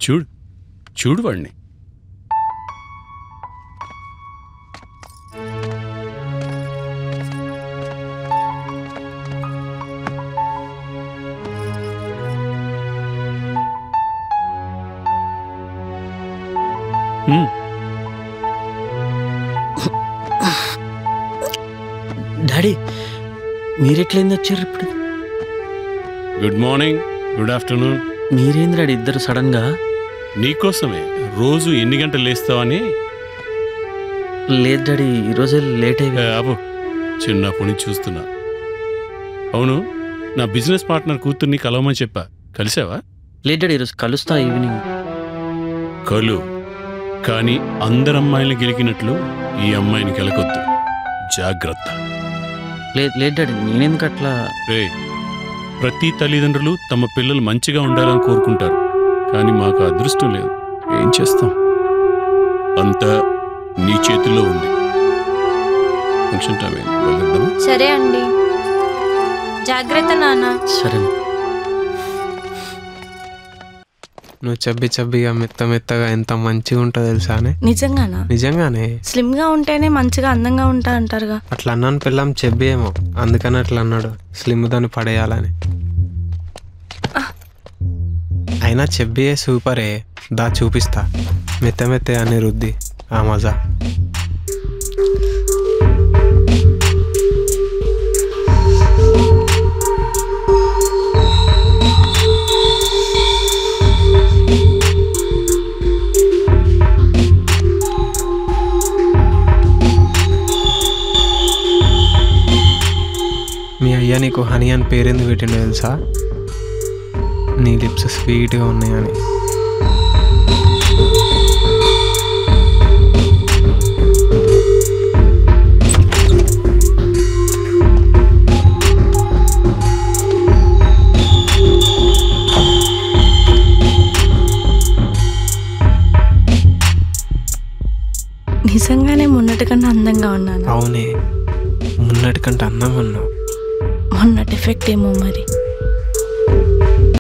చూడు చూడు వాడిని. డాడీ మీరెట్లయింది వచ్చారు ఇప్పుడు? Good morning, good afternoon. మీరేంది డాడీ ఇద్దరు సడన్ గా? నీకోసమే. రోజు ఎన్ని గంటలు లేస్తావని. లేదు డాడీ, ఈరోజే లేట్ అయ్యి. అబ్బో, చిన్నప్పటి నుంచి చూస్తున్నా. అవును, నా బిజినెస్ పార్ట్నర్ కూతుర్ని కలవమని చెప్పా, కలిసావా? లేదు డాడీ, ఈరోజు కలుస్తా ఈవినింగ్. కలు, కానీ అందరమ్మాయిల్ని గెలికినట్లు ఈ అమ్మాయిని కెలకొద్దు, జాగ్రత్త. లేదు డాడీ, నేనెందుకు అట్లా? రే, ప్రతి తల్లిదండ్రులు తమ పిల్లలు మంచిగా ఉండాలని కోరుకుంటారు, కానీ మాకు అదృష్టం లేదు. ఏం చేస్తాం, అంతా నీ చేతుల్లో ఉంది. ఫంక్షన్ టైం వెళ్ళొద్దామా? సరే అండి, జాగ్రత్త నాన్న. సరే. నువ్వు చబ్బిగా మెత్తగా ఎంత మంచిగా ఉంటుందో తెలుసానే? నిజంగానా? నిజంగానే. స్లిమ్ గా ఉంటేనే మంచిగా అందంగా ఉంటా అంటారుగా. అట్లా అన్నాను పిల్లం, చెబ్బి ఏమో అందుకని అట్లా అన్నాడు, స్లిమ్ దాన్ని పడేయాలని. అయినా చెబ్బియే సూపరే, దా చూపిస్తా మెత్త అని రుద్ది ఆ మజా. మీ అయ్యా నీకు హనీ అని పేరెందుకు పెట్టిండో తెలుసా? నీ లిప్స్ స్వీట్గా ఉన్నాయని. నిజంగానే మొన్నటి కంటే అందంగా ఉన్నాను. అవునే, మొన్నటి కంటే అందంగా ఉన్నావు. మొన్నటి ఎఫెక్ట్ ఏమో మరి.